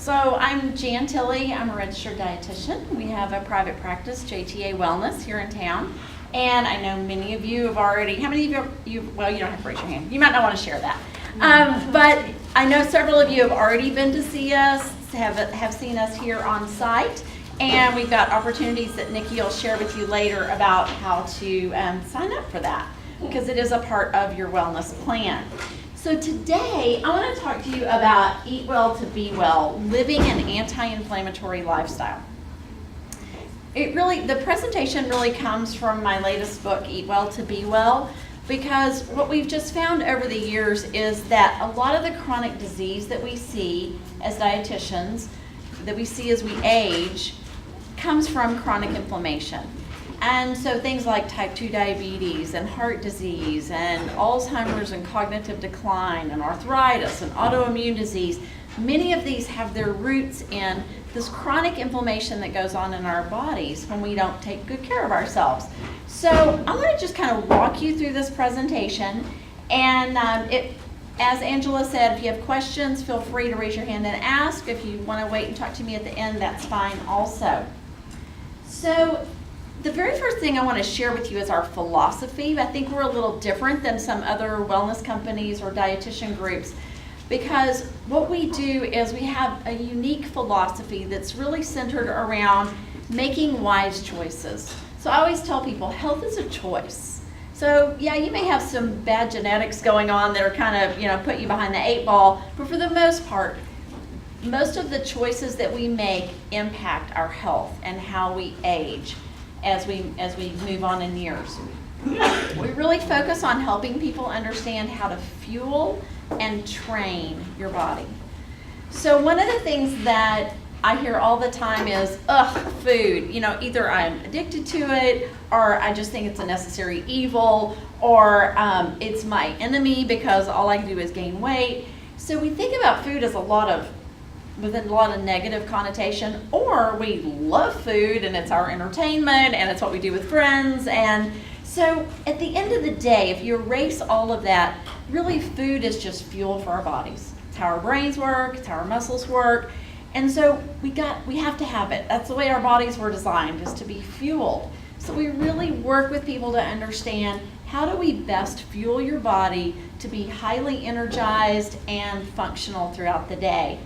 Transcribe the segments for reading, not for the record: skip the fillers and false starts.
So I'm Jan Tilley. I'm a registered dietitian. We have a private practice, JTA Wellness, here in town. And I know many of you have already, how many of you, well, you don't have to raise your hand. You might not want to share that. But I know several of you have already been to see us, have seen us here on site. And we've got opportunities that Nikki will share with you later about how to sign up for that, because it is a part of your wellness plan. So today, I want to talk to you about Eat Well to Be Well, living an anti-inflammatory lifestyle. The presentation really comes from my latest book, Eat Well to Be Well, because what we've just found over the years is that a lot of the chronic disease that we see as dietitians, that we see as we age, comes from chronic inflammation. And so things like type 2 diabetes and heart disease and Alzheimer's and cognitive decline and arthritis and autoimmune disease, many of these have their roots in this chronic inflammation that goes on in our bodies when we don't take good care of ourselves. So I'm going to just kind of walk you through this presentation, and as Angela said, if you have questions, feel free to raise your hand and ask. If you want to wait and talk to me at the end, that's fine also. So the very first thing I want to share with you is our philosophy. I think we're a little different than some other wellness companies or dietitian groups, because what we do is we have a unique philosophy that's really centered around making wise choices. So I always tell people health is a choice. So yeah, you may have some bad genetics going on that are kind of, put you behind the 8 ball, but for the most part, most of the choices that we make impact our health and how we age as we move on in years. We really focus on helping people understand how to fuel and train your body. So one of the things that I hear all the time is, food. Either I'm addicted to it, or I just think it's a necessary evil, or it's my enemy because all I do is gain weight. So we think about food as with a lot of negative connotation, or we love food and it's our entertainment and it's what we do with friends. And so at the end of the day, if you erase all of that, really food is just fuel for our bodies. It's how our brains work, it's how our muscles work. And so we have to have it. That's the way our bodies were designed, is to be fueled. So we really work with people to understand, how do we best fuel your body to be highly energized and functional throughout the day?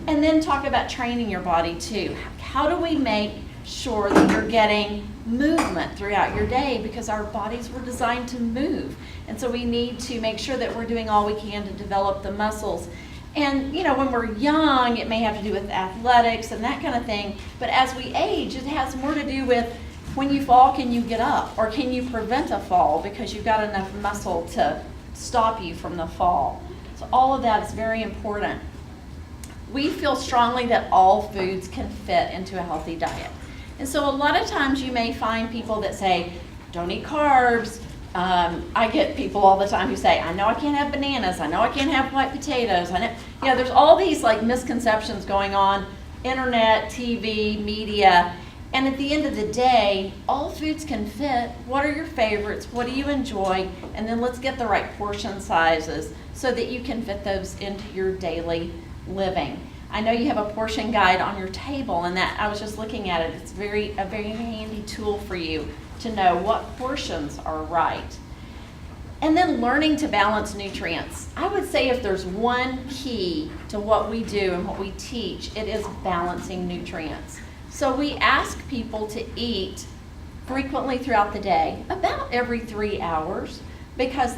And then talk about training your body too. How do we make sure that you're getting movement throughout your day, because our bodies were designed to move. And so we need to make sure that we're doing all we can to develop the muscles. And when we're young, it may have to do with athletics and that kind of thing. But as we age, it has more to do with, when you fall, can you get up? Or can you prevent a fall because you've got enough muscle to stop you from the fall? So all of that is very important. We feel strongly that all foods can fit into a healthy diet. And so a lot of times you may find people that say, don't eat carbs. I get people all the time who say, I know I can't have bananas. I know I can't have white potatoes. There's all these misconceptions going on, internet, TV, media. And at the end of the day, all foods can fit. What are your favorites? What do you enjoy? And then let's get the right portion sizes so that you can fit those into your daily living. I know you have a portion guide on your table, and that I was just looking at it. It's a very handy tool for you to know what portions are right. And then learning to balance nutrients. I would say if there's one key to what we do and what we teach, it is balancing nutrients. So we ask people to eat frequently throughout the day, about every 3 hours, because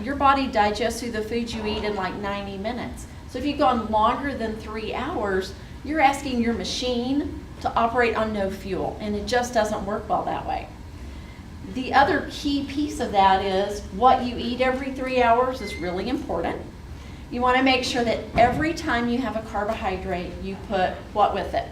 your body digests through the foods you eat in 90 minutes. So if you've gone longer than 3 hours, you're asking your machine to operate on no fuel, and it just doesn't work well that way. The other key piece of that is what you eat every 3 hours is really important. You want to make sure that every time you have a carbohydrate, you put what with it?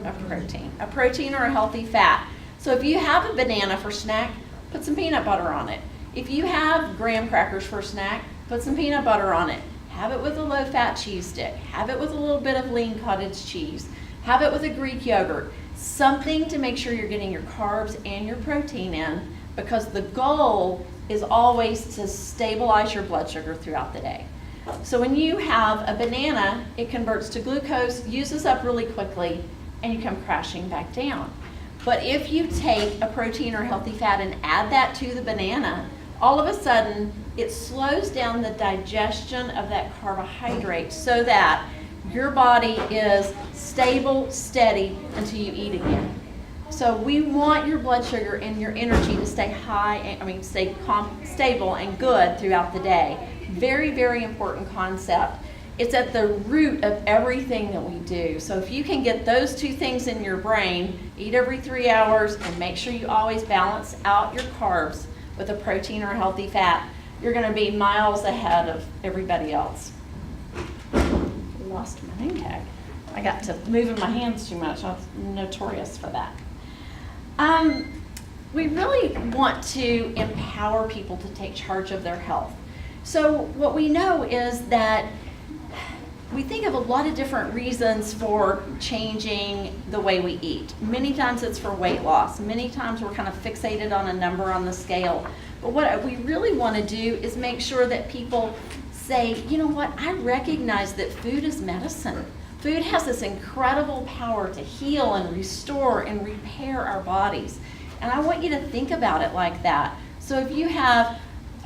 A protein or a healthy fat. So if you have a banana for snack, put some peanut butter on it. If you have graham crackers for snack, put some peanut butter on it. Have it with a low-fat cheese stick. Have it with a little bit of lean cottage cheese. Have it with a Greek yogurt. Something to make sure you're getting your carbs and your protein in, because the goal is always to stabilize your blood sugar throughout the day. So when you have a banana, it converts to glucose, uses up really quickly, and you come crashing back down. But if you take a protein or healthy fat and add that to the banana, all of a sudden it slows down the digestion of that carbohydrate so that your body is stable, steady until you eat again. So we want your blood sugar and your energy to stay stable and good throughout the day. Very, very important concept. It's at the root of everything that we do. So if you can get those two things in your brain, eat every 3 hours and make sure you always balance out your carbs with a protein or a healthy fat, you're going to be miles ahead of everybody else. Lost my name tag. I got to moving my hands too much. I was notorious for that. We really want to empower people to take charge of their health. So what we know is that we think of a lot of different reasons for changing the way we eat. Many times it's for weight loss. Many times we're kind of fixated on a number on the scale. But what we really want to do is make sure that people say, you know what, I recognize that food is medicine. Food has this incredible power to heal and restore and repair our bodies. And I want you to think about it like that. So if you have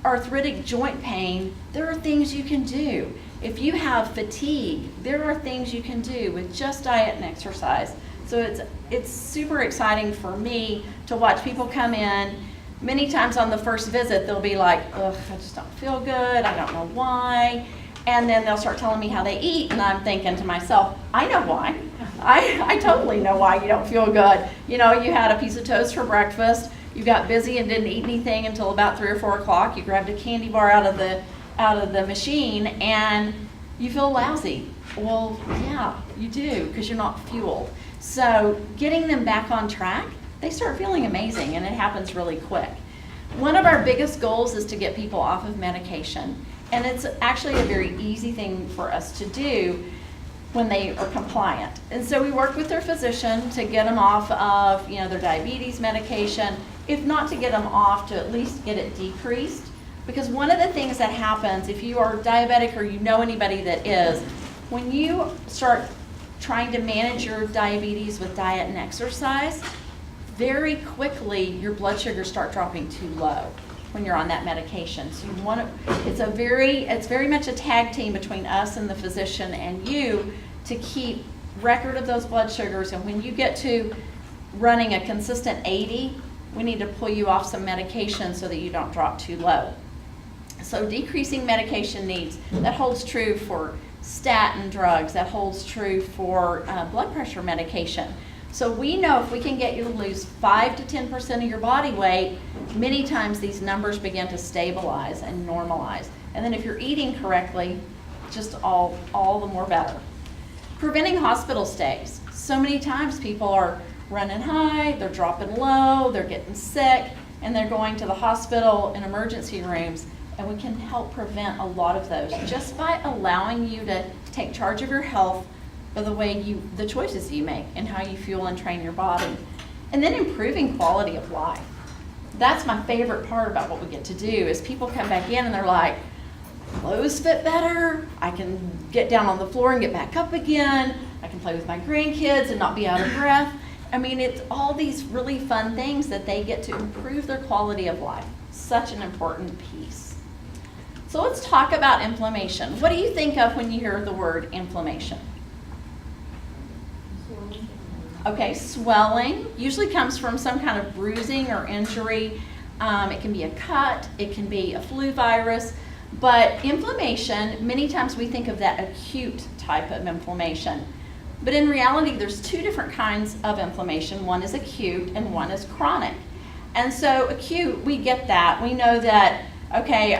arthritic joint pain, there are things you can do. If you have fatigue, there are things you can do with just diet and exercise. So it's super exciting for me to watch people come in. Many times on the first visit, they'll be like, ugh, I just don't feel good, I don't know why. And then they'll start telling me how they eat, and I'm thinking to myself, I know why. I totally know why you don't feel good. You know, you had a piece of toast for breakfast, you got busy and didn't eat anything until about 3 or 4 o'clock, you grabbed a candy bar out of the machine, and you feel lousy. Well, yeah, you do, because you're not fueled. So getting them back on track, they start feeling amazing, and it happens really quick. One of our biggest goals is to get people off of medication. And it's actually a very easy thing for us to do when they are compliant. And so we work with their physician to get them off of, their diabetes medication, if not to get them off, to at least get it decreased. Because one of the things that happens if you are diabetic or you know anybody that is, when you start trying to manage your diabetes with diet and exercise, very quickly your blood sugars start dropping too low when you're on that medication. So you want to, it's very much a tag team between us and the physician and you to keep record of those blood sugars. And when you get to running a consistent 80, we need to pull you off some medication so that you don't drop too low. So decreasing medication needs, that holds true for statin drugs, that holds true for blood pressure medication. So we know if we can get you to lose 5 to 10% of your body weight, many times these numbers begin to stabilize and normalize. And then if you're eating correctly, just all the more better. Preventing hospital stays. So many times people are running high, they're dropping low, they're getting sick, and they're going to the hospital and emergency rooms. And we can help prevent a lot of those just by allowing you to take charge of your health by the choices you make and how you fuel and train your body. And then improving quality of life. That's my favorite part about what we get to do is people come back in and they're like, clothes fit better, I can get down on the floor and get back up again, I can play with my grandkids and not be out of breath. I mean, it's all these really fun things that they get to improve their quality of life. Such an important piece. So let's talk about inflammation. What do you think of when you hear the word inflammation? Okay, swelling usually comes from some kind of bruising or injury. It can be a cut, it can be a flu virus, but inflammation, many times we think of that acute type of inflammation. But in reality, there's 2 different kinds of inflammation. One is acute and one is chronic. And so acute, we get that. We know that, okay,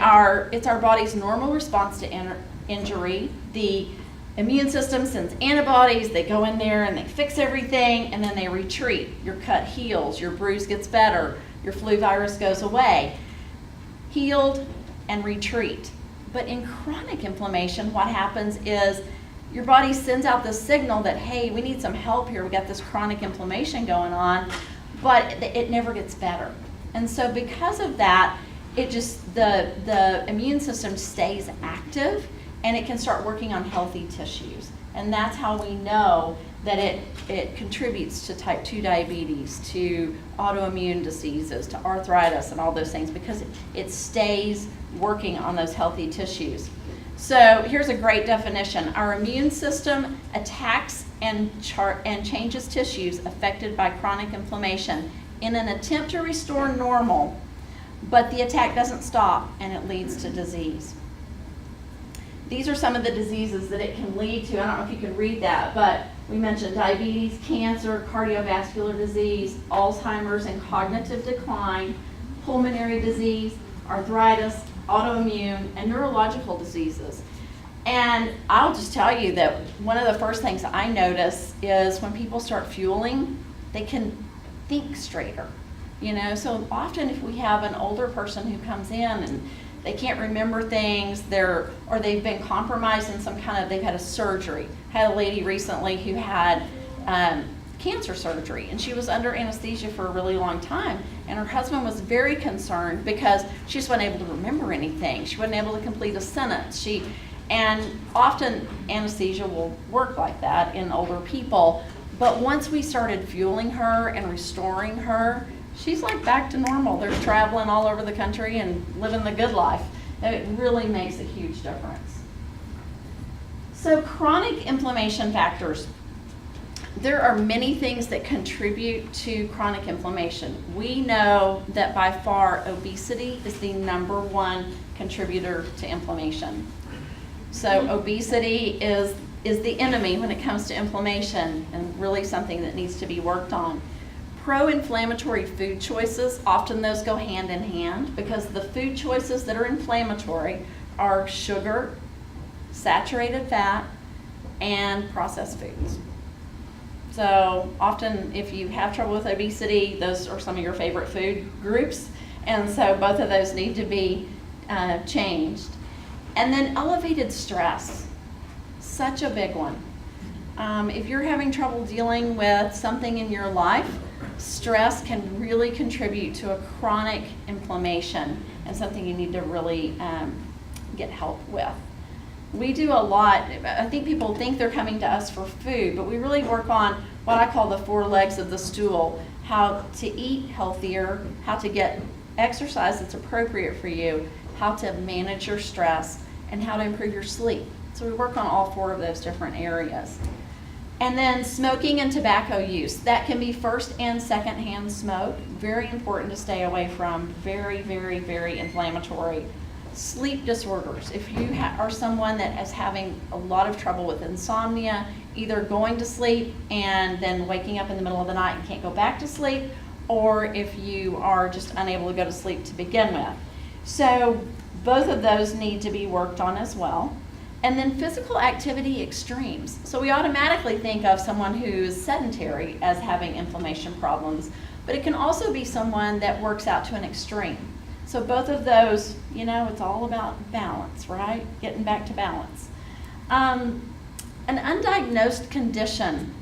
it's our body's normal response to injury. The immune system sends antibodies, they go in there and they fix everything, and then they retreat. Your cut heals, your bruise gets better, your flu virus goes away. Healed and retreat. But in chronic inflammation, what happens is your body sends out this signal that, hey, we need some help here, we got this chronic inflammation going on, but it never gets better. And so because of that, the immune system stays active and it can start working on healthy tissues. And that's how we know that it contributes to type 2 diabetes, to autoimmune diseases, to arthritis and all those things, because it stays working on those healthy tissues. So here's a great definition. Our immune system attacks and changes tissues affected by chronic inflammation in an attempt to restore normal, but the attack doesn't stop and it leads to disease. These are some of the diseases that it can lead to. I don't know if you can read that, but we mentioned diabetes, cancer, cardiovascular disease, Alzheimer's and cognitive decline, pulmonary disease, arthritis, autoimmune, and neurological diseases. And I'll just tell you that one of the first things I notice is when people start fueling, they can think straighter. So often if we have an older person who comes in and they can't remember things, or they've been compromised in some kind of, they've had a surgery. I had a lady recently who had cancer surgery, and she was under anesthesia for a really long time, and her husband was very concerned because she just wasn't able to remember anything. She wasn't able to complete a sentence. And often anesthesia will work like that in older people, but once we started fueling her and restoring her, she's like back to normal. They're traveling all over the country and living the good life. It really makes a huge difference. So chronic inflammation factors. There are many things that contribute to chronic inflammation. We know that by far obesity is the #1 contributor to inflammation. So obesity is the enemy when it comes to inflammation, and really something that needs to be worked on. Pro-inflammatory food choices, often those go hand in hand, because the food choices that are inflammatory are sugar, saturated fat, and processed foods. So often if you have trouble with obesity, those are some of your favorite food groups, and so both of those need to be changed. And then elevated stress, such a big one. If you're having trouble dealing with something in your life, stress can really contribute to a chronic inflammation and something you need to really get help with. We do a lot. I think people think they're coming to us for food, but we really work on what I call the 4 legs of the stool: how to eat healthier, how to get exercise that's appropriate for you, how to manage your stress, and how to improve your sleep. So we work on all 4 of those different areas. And then smoking and tobacco use. That can be first and secondhand smoke. Very important to stay away from. Very, very, very inflammatory. Sleep disorders. If you are someone that is having a lot of trouble with insomnia, either going to sleep and then waking up in the middle of the night and can't go back to sleep, or if you are just unable to go to sleep to begin with. So both of those need to be worked on as well. And then physical activity extremes. So we automatically think of someone who's sedentary as having inflammation problems, but it can also be someone that works out to an extreme. So both of those, it's all about balance, right? Getting back to balance. An undiagnosed condition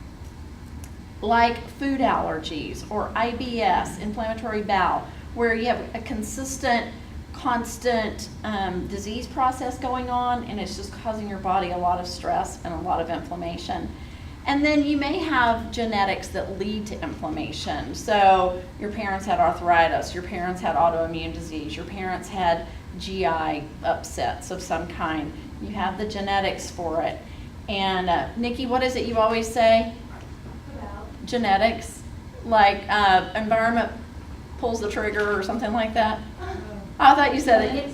like food allergies or IBS, inflammatory bowel, where you have a constant disease process going on, and it's just causing your body a lot of stress and a lot of inflammation. And then you may have genetics that lead to inflammation. So your parents had arthritis, your parents had autoimmune disease, your parents had GI upsets of some kind. You have the genetics for it. And Nikki, what is it you always say? Genetics, like environment pulls the trigger or something like that. I thought you said it.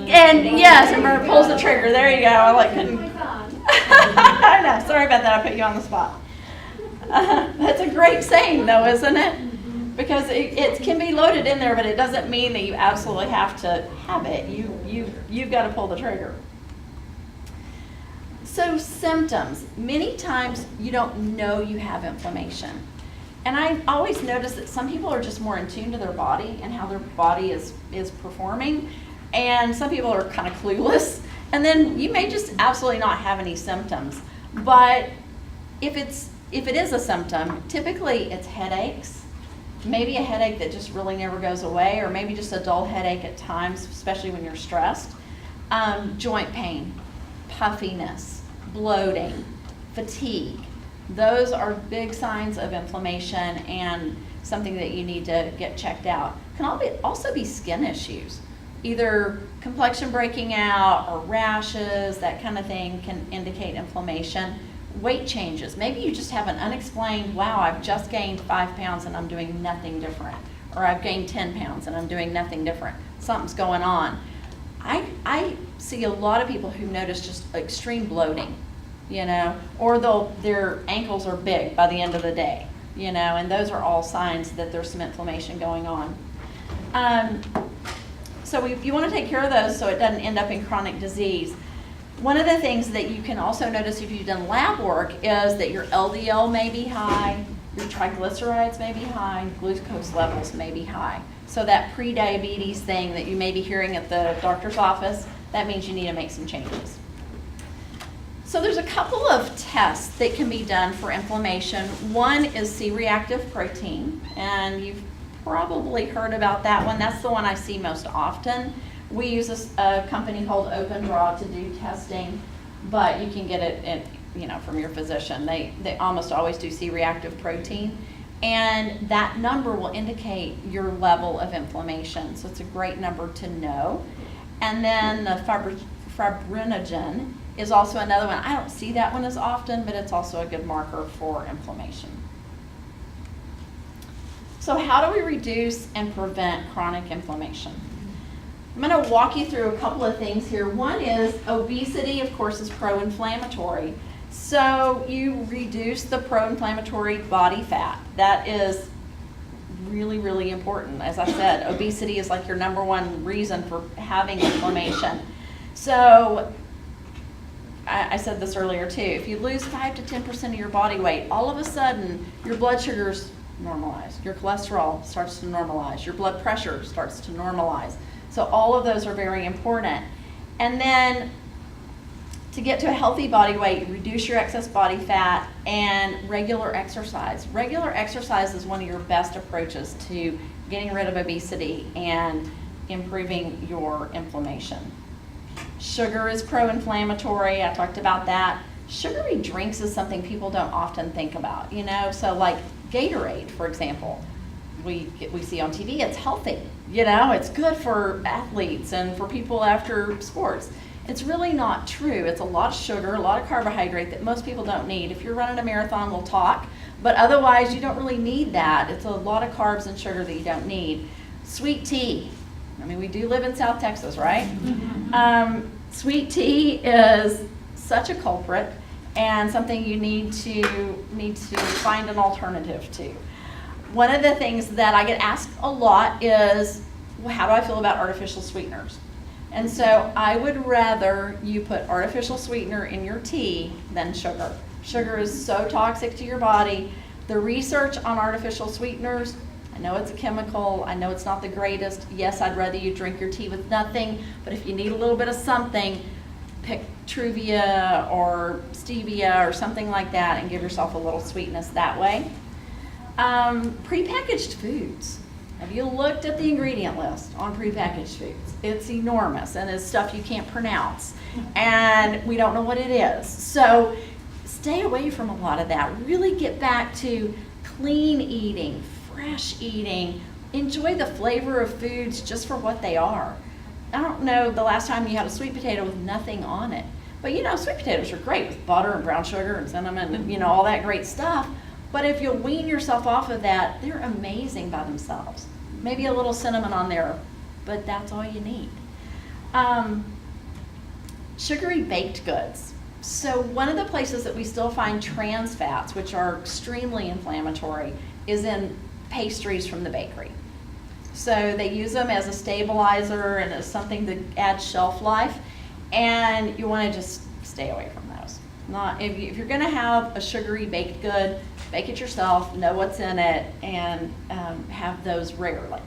And yes, environment pulls the trigger. There you go. I know. Sorry about that. I put you on the spot. That's a great saying, though, isn't it? Because it can be loaded in there, but it doesn't mean that you absolutely have to have it. You've got to pull the trigger. So symptoms. Many times you don't know you have inflammation. And I always notice that some people are just more in tune to their body and how their body is performing. And some people are kind of clueless. And then you may just absolutely not have any symptoms. But if it is a symptom, typically it's headaches, maybe a headache that just really never goes away, or maybe just a dull headache at times, especially when you're stressed, joint pain, puffiness, bloating, fatigue. Those are big signs of inflammation and something that you need to get checked out. Can also be skin issues. Either complexion breaking out or rashes, that kind of thing can indicate inflammation. Weight changes. Maybe you just have an unexplained, wow, I've just gained 5 pounds and I'm doing nothing different. Or I've gained 10 pounds and I'm doing nothing different. Something's going on. I see a lot of people who notice just extreme bloating, you know, or their ankles are big by the end of the day, you know, and those are all signs that there's some inflammation going on. So you want to take care of those so it doesn't end up in chronic disease. One of the things that you can also notice if you've done lab work is that your LDL may be high, your triglycerides may be high, glucose levels may be high. So that pre-diabetes thing that you may be hearing at the doctor's office, that means you need to make some changes. So there's a couple of tests that can be done for inflammation. One is C-reactive protein, and you've probably heard about that one. That's the one I see most often. We use a company called Open Draw to do testing, but you can get it from your physician. They almost always do C-reactive protein, and that number will indicate your level of inflammation. So it's a great number to know. And then the fibrinogen is also another one. I don't see that one as often, but it's also a good marker for inflammation. So how do we reduce and prevent chronic inflammation? I'm going to walk you through a couple of things here. One is obesity, of course, is pro-inflammatory. So you reduce the pro-inflammatory body fat. That is really, really important. As I said, obesity is like your number one reason for having inflammation. So I said this earlier too. If you lose 5 to 10% of your body weight, all of a sudden your blood sugars normalize, your cholesterol starts to normalize, your blood pressure starts to normalize. So all of those are very important. And then to get to a healthy body weight, reduce your excess body fat and regular exercise. Regular exercise is one of your best approaches to getting rid of obesity and improving your inflammation. Sugar is pro-inflammatory. I talked about that. Sugary drinks is something people don't often think about, you know? So like Gatorade, for example, we see on TV, it's healthy, you know? It's good for athletes and for people after sports. It's really not true. It's a lot of sugar, a lot of carbohydrate that most people don't need. If you're running a marathon, we'll talk, but otherwise you don't really need that. It's a lot of carbs and sugar that you don't need. Sweet tea. I mean, we do live in South Texas, right? Sweet tea is such a culprit and something you need to find an alternative to. One of the things that I get asked a lot is, well, how do I feel about artificial sweeteners? And so I would rather you put artificial sweetener in your tea than sugar. Sugar is so toxic to your body. The research on artificial sweeteners, I know it's a chemical, I know it's not the greatest. Yes, I'd rather you drink your tea with nothing, but if you need a little bit of something, pick Truvia or stevia or something like that and give yourself a little sweetness that way. Prepackaged foods. Have you looked at the ingredient list on prepackaged foods? It's enormous and it's stuff you can't pronounce and we don't know what it is. So stay away from a lot of that. Really get back to clean eating, fresh eating. Enjoy the flavor of foods just for what they are. I don't know the last time you had a sweet potato with nothing on it. But you know, sweet potatoes are great with butter and brown sugar and cinnamon and you know, all that great stuff. But if you'll wean yourself off of that, they're amazing by themselves. Maybe a little cinnamon on there, but that's all you need. Sugary baked goods. So one of the places that we still find trans fats, which are extremely inflammatory, is in pastries from the bakery. So they use them as a stabilizer and as something to add shelf life, and you want to just stay away from those. If you're going to have a sugary baked good, bake it yourself, know what's in it, and have those rarely.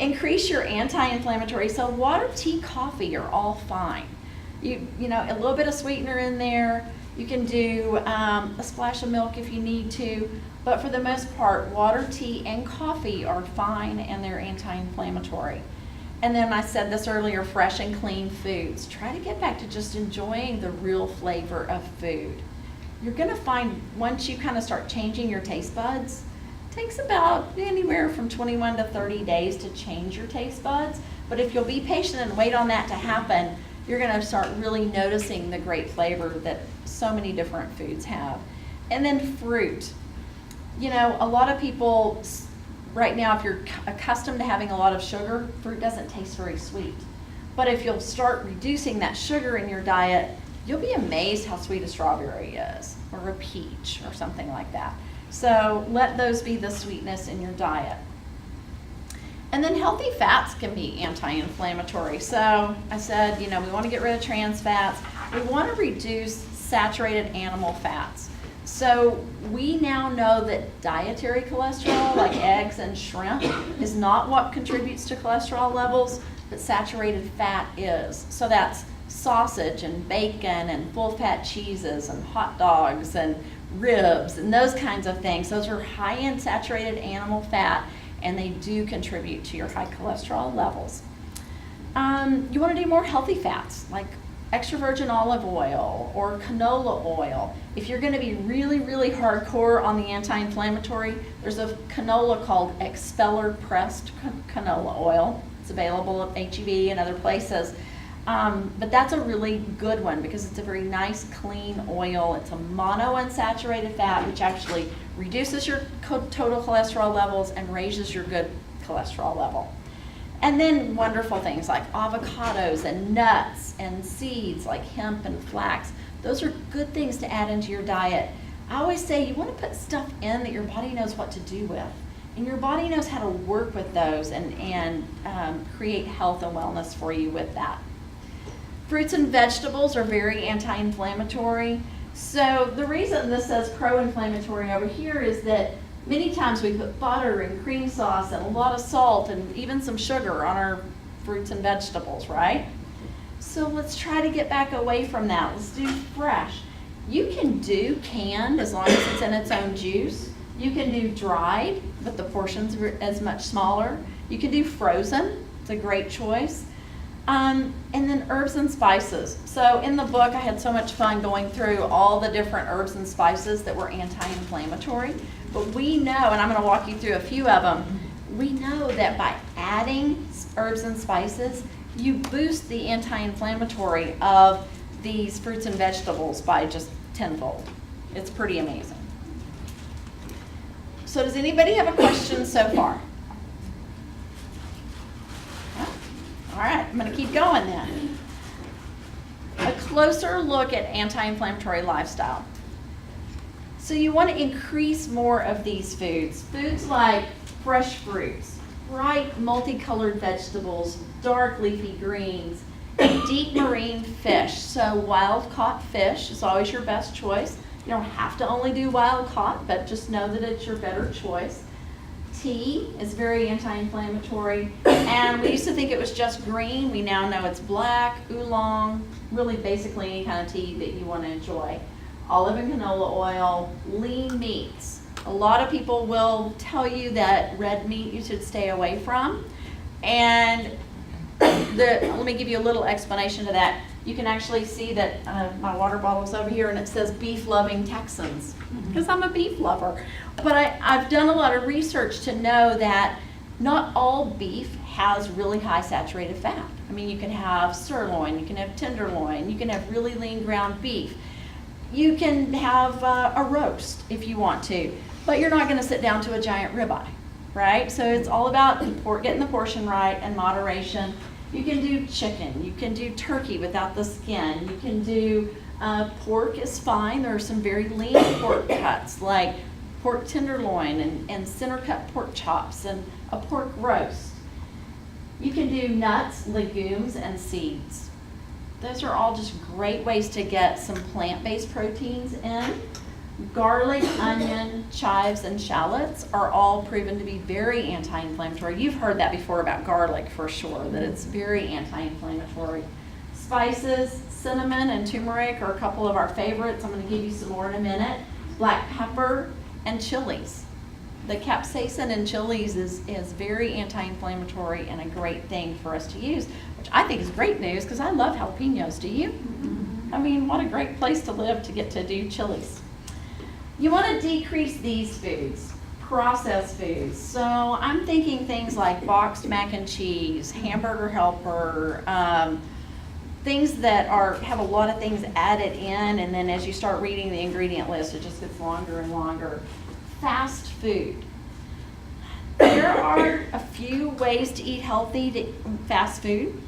Increase your anti-inflammatory. So water, tea, coffee are all fine. You know, a little bit of sweetener in there. You can do a splash of milk if you need to, but for the most part, water, tea, and coffee are fine and they're anti-inflammatory. And then I said this earlier, fresh and clean foods. Try to get back to just enjoying the real flavor of food. You're gonna find once you kind of start changing your taste buds, it takes about anywhere from 21 to 30 days to change your taste buds. But if you'll be patient and wait on that to happen, you're gonna start really noticing the great flavor that so many different foods have. And then fruit. You know, a lot of people, right now, if you're accustomed to having a lot of sugar, fruit doesn't taste very sweet. But if you'll start reducing that sugar in your diet, you'll be amazed how sweet a strawberry is, or a peach, or something like that. So let those be the sweetness in your diet. And then healthy fats can be anti-inflammatory. So I said, you know, we want to get rid of trans fats. We want to reduce saturated animal fats. So we now know that dietary cholesterol, like eggs and shrimp, is not what contributes to cholesterol levels, but saturated fat is. So that's sausage and bacon and full-fat cheeses and hot dogs and ribs and those kinds of things. Those are high in saturated animal fat, and they do contribute to your high cholesterol levels. You want to do more healthy fats, like extra virgin olive oil or canola oil. If you're going to be really, really hardcore on the anti-inflammatory, there's a canola called expeller pressed canola oil. It's available at H-E-B and other places. But that's a really good one because it's a very nice, clean oil. It's a monounsaturated fat, which actually reduces your total cholesterol levels and raises your good cholesterol level. And then wonderful things like avocados and nuts and seeds like hemp and flax. Those are good things to add into your diet. I always say you want to put stuff in that your body knows what to do with. And your body knows how to work with those and create health and wellness for you with that. Fruits and vegetables are very anti-inflammatory. So the reason this says pro-inflammatory over here is that many times we put butter and cream sauce and a lot of salt and even some sugar on our fruits and vegetables, right? So let's try to get back away from that. Let's do fresh. You can do canned as long as it's in its own juice. You can do dried, but the portions are as much smaller. You can do frozen. It's a great choice. And then herbs and spices. So in the book, I had so much fun going through all the different herbs and spices that were anti-inflammatory. But we know, and I'm going to walk you through a few of them, we know that by adding herbs and spices, you boost the anti-inflammatory of these fruits and vegetables by just tenfold. It's pretty amazing. So does anybody have a question so far? All right, I'm going to keep going then. A closer look at anti-inflammatory lifestyle. So you want to increase more of these foods. Foods like fresh fruits, bright multicolored vegetables, dark leafy greens, deep marine fish. So wild caught fish is always your best choice. You don't have to only do wild caught, but just know that it's your better choice. Tea is very anti-inflammatory, and we used to think it was just green. We now know it's black, oolong, really basically any kind of tea that you want to enjoy. Olive and canola oil, lean meats. A lot of people will tell you that red meat you should stay away from, and let me give you a little explanation to that. You can actually see that my water bottle's over here and it says beef-loving Texans, because I'm a beef lover. But I've done a lot of research to know that not all beef has really high saturated fat. I mean, you can have sirloin, you can have tenderloin, you can have really lean ground beef. You can have a roast if you want to, but you're not going to sit down to a giant ribeye, right? So it's all about getting the portion right and moderation. You can do chicken, you can do turkey without the skin, you can do pork is fine. There are some very lean pork cuts like pork tenderloin and center cut pork chops and a pork roast. You can do nuts, legumes, and seeds. Those are all just great ways to get some plant-based proteins in. Garlic, onion, chives, and shallots are all proven to be very anti-inflammatory. You've heard that before about garlic for sure, that it's very anti-inflammatory. Spices, cinnamon and turmeric are a couple of our favorites. I'm going to give you some more in a minute. Black pepper and chilies. the capsaicin in chilies is very anti-inflammatory and a great thing for us to use, which I think is great news because I love jalapenos. Do you? I mean, what a great place to live to get to do chilies. You want to decrease these foods, processed foods. So I'm thinking things like boxed mac and cheese, hamburger helper, things that have a lot of things added in, and then as you start reading the ingredient list, it just gets longer and longer. Fast food. There are a few ways to eat healthy fast food.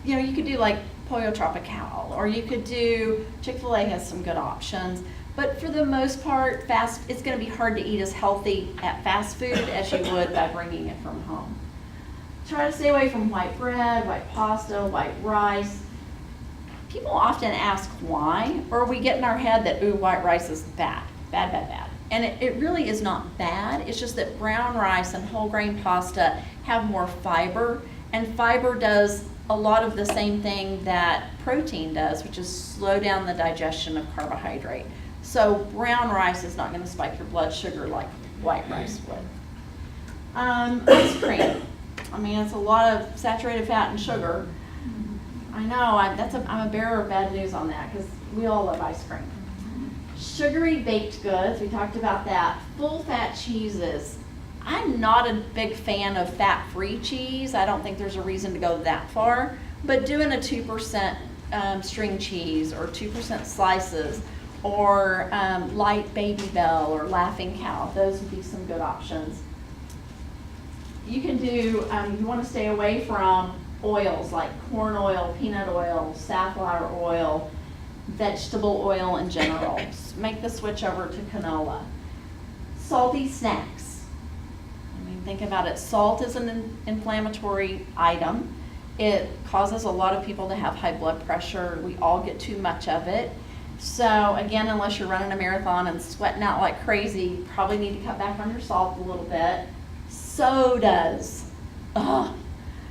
You could do like Pollo Tropical, or you could do, Chick-fil-A has some good options, but for the most part, it's going to be hard to eat as healthy at fast food as you would by bringing it from home. Try to stay away from white bread, white pasta, white rice. People often ask why, or we get in our head that, ooh, white rice is bad. And it really is not bad. It's just that brown rice and whole grain pasta have more fiber, and fiber does a lot of the same thing that protein does, which is slow down the digestion of carbohydrate. So brown rice is not going to spike your blood sugar like white rice would. Ice cream. I mean, it's a lot of saturated fat and sugar. I know, I'm a bearer of bad news on that because we all love ice cream. Sugary baked goods, we talked about that. Full fat cheeses. I'm not a big fan of fat-free cheese. I don't think there's a reason to go that far. But doing a 2% string cheese or 2% slices or light Baby Bell or Laughing Cow, those would be some good options. You can do, you want to stay away from oils like corn oil, peanut oil, safflower oil, vegetable oil in general. Make the switch over to canola. Salty snacks. I mean, think about it. Salt is an inflammatory item. It causes a lot of people to have high blood pressure. We all get too much of it. So again, unless you're running a marathon and sweating out like crazy, you probably need to cut back on your salt a little bit. Sodas. Ugh.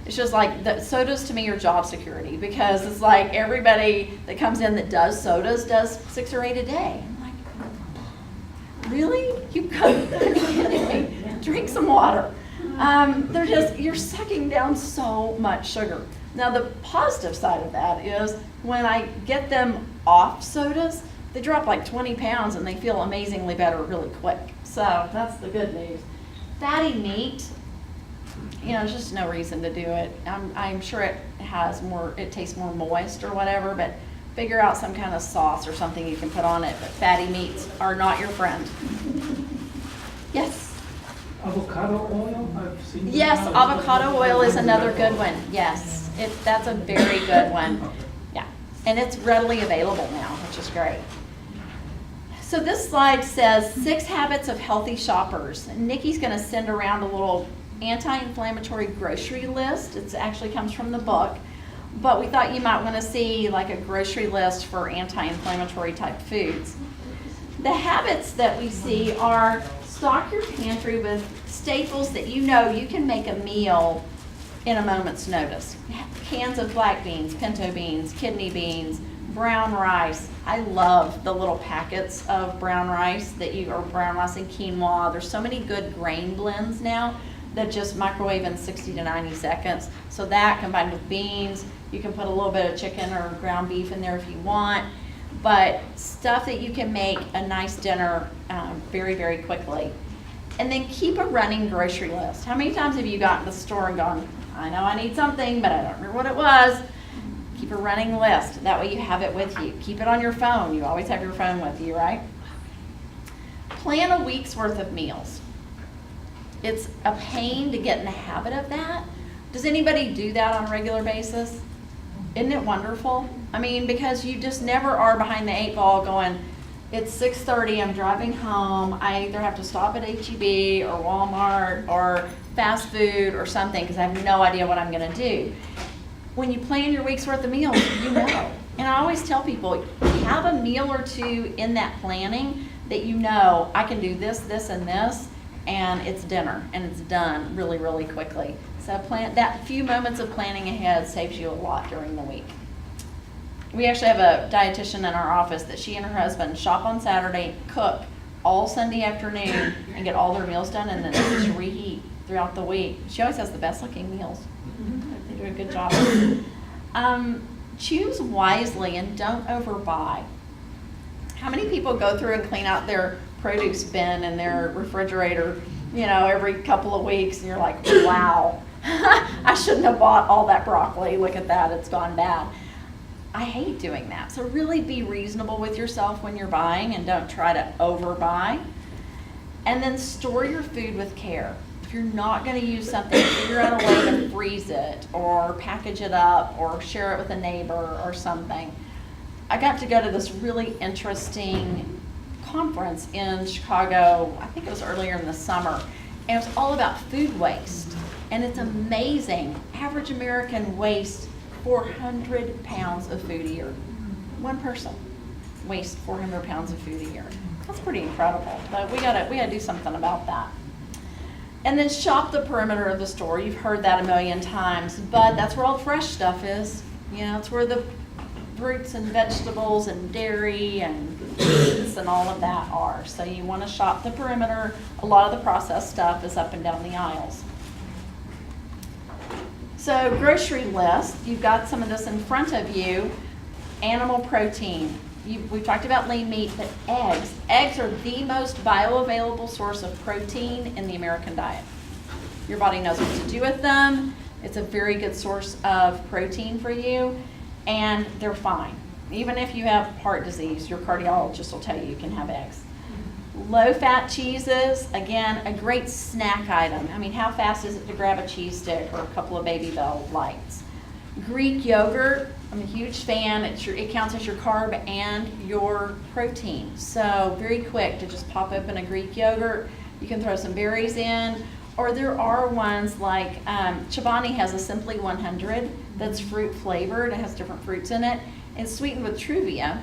It's just like, sodas to me are job security because it's like everybody that comes in that does sodas does 6 or 8 a day. I'm like, really? You couldn't be kidding me. Drink some water. You're sucking down so much sugar. Now the positive side of that is when I get them off sodas, they drop like 20 pounds and they feel amazingly better really quick. So that's the good news. Fatty meat, there's just no reason to do it. I'm sure it tastes more moist or whatever, but figure out some kind of sauce or something you can put on it. But fatty meats are not your friend. Yes? Avocado oil? I've seen. Yes, avocado oil is another good one. Yes, that's a very good one. Yeah, and it's readily available now, which is great. So this slide says 6 habits of healthy shoppers. Nikki's going to send around a little anti-inflammatory grocery list. It actually comes from the book, but we thought you might want to see like a grocery list for anti-inflammatory type foods. The habits that we see are stock your pantry with staples that you can make a meal in a moment's notice. Cans of black beans, pinto beans, kidney beans, brown rice. I love the little packets of brown rice or brown rice and quinoa. There's so many good grain blends now that just microwave in 60 to 90 seconds. So that combined with beans, you can put a little bit of chicken or ground beef in there if you want. But stuff that you can make a nice dinner very, very quickly. And then keep a running grocery list. How many times have you gotten to the store and gone, I know I need something, but I don't remember what it was. Keep a running list. That way you have it with you. Keep it on your phone. You always have your phone with you, right? Plan a week's worth of meals. It's a pain to get in the habit of that. Does anybody do that on a regular basis? Isn't it wonderful? I mean, because you just never are behind the 8 ball going, it's 6:30, I'm driving home, I either have to stop at H-E-B or Walmart or fast food or something because I have no idea what I'm going to do. When you plan your week's worth of meals, you know. And I always tell people, have a meal or two in that planning that I can do this, this, and this, and it's dinner, and it's done really, really quickly. So that few moments of planning ahead saves you a lot during the week. We actually have a dietitian in our office that she and her husband shop on Saturday, cook all Sunday afternoon and get all their meals done, and then just reheat throughout the week. She always has the best looking meals. They do a good job. Choose wisely and don't overbuy. How many people go through and clean out their produce bin and their refrigerator, every couple of weeks, and you're like, wow, I shouldn't have bought all that broccoli. Look at that, it's gone bad. I hate doing that. So really be reasonable with yourself when you're buying and don't try to overbuy. And then store your food with care. If you're not going to use something, figure out a way to freeze it or package it up or share it with a neighbor or something. I got to go to this really interesting conference in Chicago, I think it was earlier in the summer, and it was all about food waste. And it's amazing. Average American wastes 400 pounds of food a year. One person wastes 400 pounds of food a year. That's pretty incredible, but we gotta do something about that. And then shop the perimeter of the store. You've heard that a million times, but that's where all the fresh stuff is. It's where the fruits and vegetables and dairy and meats and all of that are. So you want to shop the perimeter. A lot of the processed stuff is up and down the aisles. So grocery list, you've got some of this in front of you. Animal protein. We've talked about lean meat, but eggs. Eggs are the most bioavailable source of protein in the American diet. Your body knows what to do with them. It's a very good source of protein for you, and they're fine. Even if you have heart disease, your cardiologist will tell you can have eggs. Low-fat cheeses, again, a great snack item. I mean, how fast is it to grab a cheese stick or a couple of Baby Bell lights? Greek yogurt, I'm a huge fan. It counts as your carb and your protein. So very quick to just pop open a Greek yogurt. You can throw some berries in, or there are ones like Chobani has a Simply 100 that's fruit flavored. It has different fruits in it. It's sweetened with Truvia,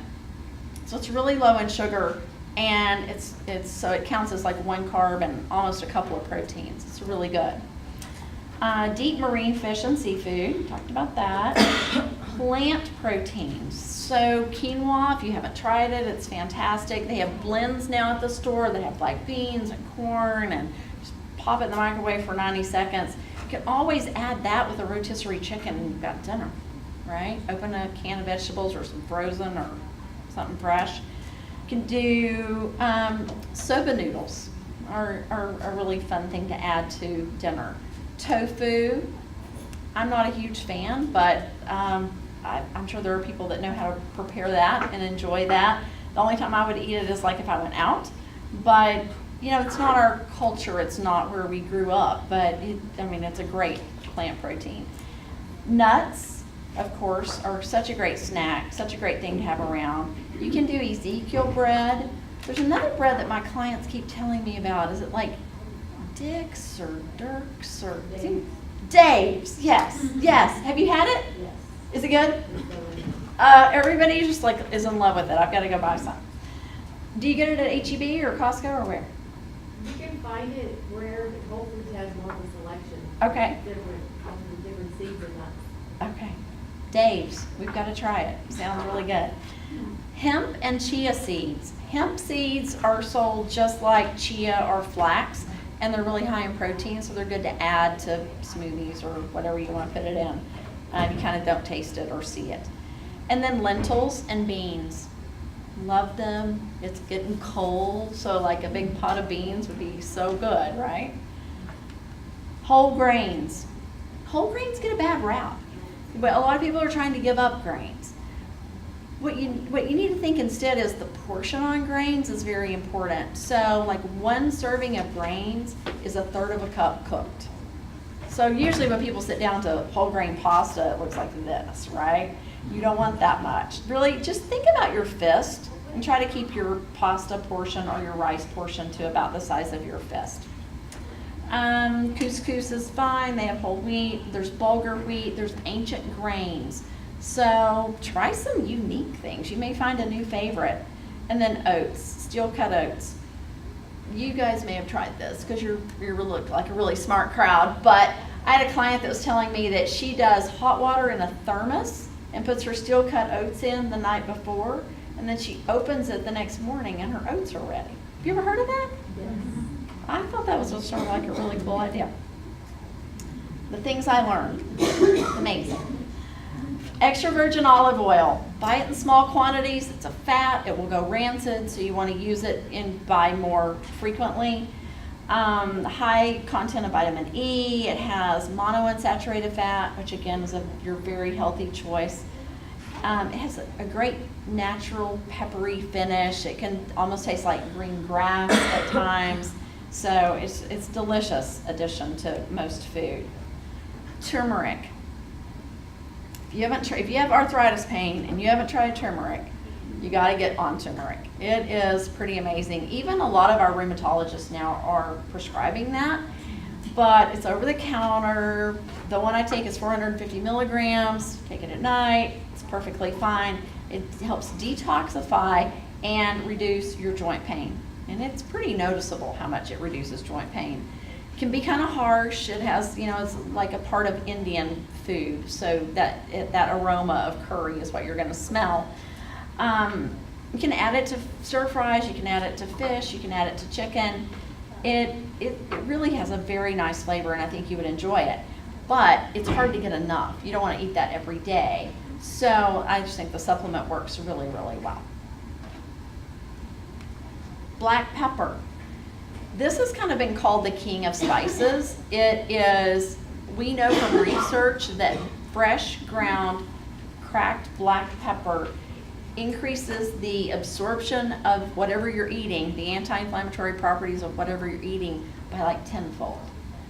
so it's really low in sugar, and so it counts as like one carb and almost a couple of proteins. It's really good. Deep marine fish and seafood, talked about that. Plant proteins. So quinoa, if you haven't tried it, it's fantastic. They have blends now at the store that have like beans and corn, and just pop it in the microwave for 90 seconds. You can always add that with a rotisserie chicken and you've got dinner, right? Open a can of vegetables or some frozen or something fresh. You can do soba noodles are a really fun thing to add to dinner. Tofu, I'm not a huge fan, but I'm sure there are people that know how to prepare that and enjoy that. The only time I would eat it is like if I went out, but it's not our culture, it's not where we grew up, but it's a great plant protein. Nuts, of course, are such a great snack, such a great thing to have around. You can do Ezekiel bread. There's another bread that my clients keep telling me about. Is it like Dick's or Dirk's or Dave's? Yes. Have you had it? Yes. Is it good? Everybody just is in love with it. I've got to go buy some. Do you get it at H-E-B or Costco or where? You can find it where Whole Foods has more of a selection. Okay. Different seeds and nuts. Okay. Dave's. We've got to try it. Sounds really good. Hemp and chia seeds. Hemp seeds are sold just like chia or flax, and they're really high in protein, so they're good to add to smoothies or whatever you want to put it in. You kind of don't taste it or see it. And then lentils and beans. Love them. It's getting cold, so like a big pot of beans would be so good, right? Whole grains. Whole grains get a bad rap, but a lot of people are trying to give up grains. What you need to think instead is the portion on grains is very important. So like one serving of grains is a third of a cup cooked. So usually when people sit down to whole grain pasta, it looks like this, right? You don't want that much. Really, just think about your fist and try to keep your pasta portion or your rice portion to about the size of your fist. Couscous is fine. They have whole wheat. There's bulgur wheat. There's ancient grains. So try some unique things. You may find a new favorite. And then oats, steel cut oats. You guys may have tried this because you look like a really smart crowd, but I had a client that was telling me that she does hot water in a thermos and puts her steel cut oats in the night before, and then she opens it the next morning and her oats are ready. Have you ever heard of that? I thought that was just sort of like a really cool idea. The things I learned, amazing. Extra virgin olive oil, buy it in small quantities. It's a fat, it will go rancid, so you want to use it and buy more frequently. High content of vitamin E, it has monounsaturated fat, which again is your very healthy choice. It has a great natural peppery finish. It can almost taste like green grass at times. So it's delicious addition to most food. Turmeric. If you have arthritis pain and you haven't tried turmeric, you got to get on turmeric. It is pretty amazing. Even a lot of our rheumatologists now are prescribing that, but it's over the counter. The one I take is 450 milligrams. Take it at night. It's perfectly fine. It helps detoxify and reduce your joint pain. And it's pretty noticeable how much it reduces joint pain. It can be kind of harsh. It has, it's like a part of Indian food, so that aroma of curry is what you're going to smell. You can add it to stir fries, you can add it to fish, you can add it to chicken. It really has a very nice flavor, and I think you would enjoy it. But it's hard to get enough. You don't want to eat that every day. So I just think the supplement works really, really well. Black pepper. This has kind of been called the king of spices. We know from research that fresh ground cracked black pepper increases the absorption of whatever you're eating, the anti-inflammatory properties of whatever you're eating, by like tenfold.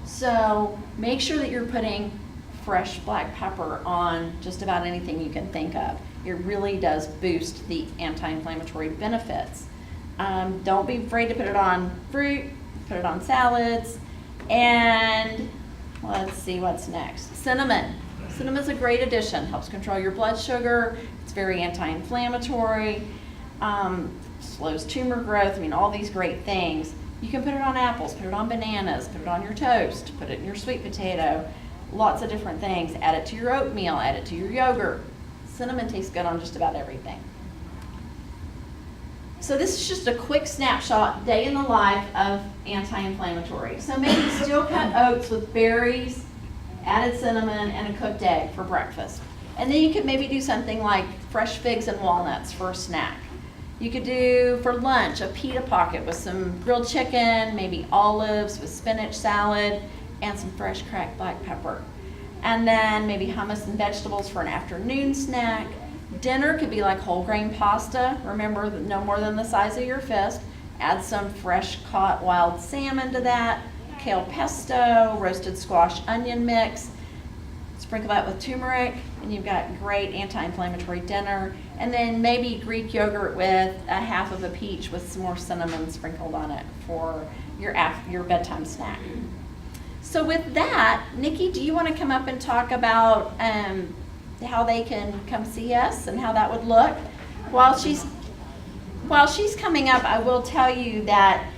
So make sure that you're putting fresh black pepper on just about anything you can think of. It really does boost the anti-inflammatory benefits. Don't be afraid to put it on fruit, put it on salads, and let's see what's next. Cinnamon. Cinnamon's a great addition. Helps control your blood sugar. It's very anti-inflammatory. Slows tumor growth. All these great things. You can put it on apples, put it on bananas, put it on your toast, put it in your sweet potato. Lots of different things. Add it to your oatmeal, add it to your yogurt. Cinnamon tastes good on just about everything. So this is just a quick snapshot, day in the life of anti-inflammatory. So maybe steel cut oats with berries, added cinnamon, and a cooked egg for breakfast. And then you could maybe do something like fresh figs and walnuts for a snack. You could do for lunch a pita pocket with some grilled chicken, maybe olives with spinach salad, and some fresh cracked black pepper. And then maybe hummus and vegetables for an afternoon snack. Dinner could be like whole grain pasta. Remember, no more than the size of your fist. Add some fresh caught wild salmon to that. Kale pesto, roasted squash onion mix. Sprinkle that with turmeric, and you've got great anti-inflammatory dinner. And then maybe Greek yogurt with a half of a peach with some more cinnamon sprinkled on it for your bedtime snack. So with that, Nikki, do you want to come up and talk about how they can come see us and how that would look? While she's coming up, I will tell you that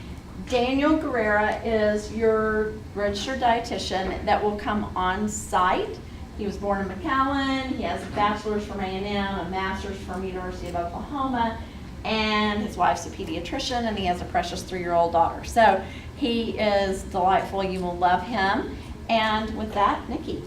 Daniel Guerrera is your registered dietitian that will come on site. He was born in McAllen. He has a bachelor's from A&M, a master's from University of Oklahoma, and his wife's a pediatrician, and he has a precious 3-year-old daughter. So he is delightful. You will love him. And with that, Nikki.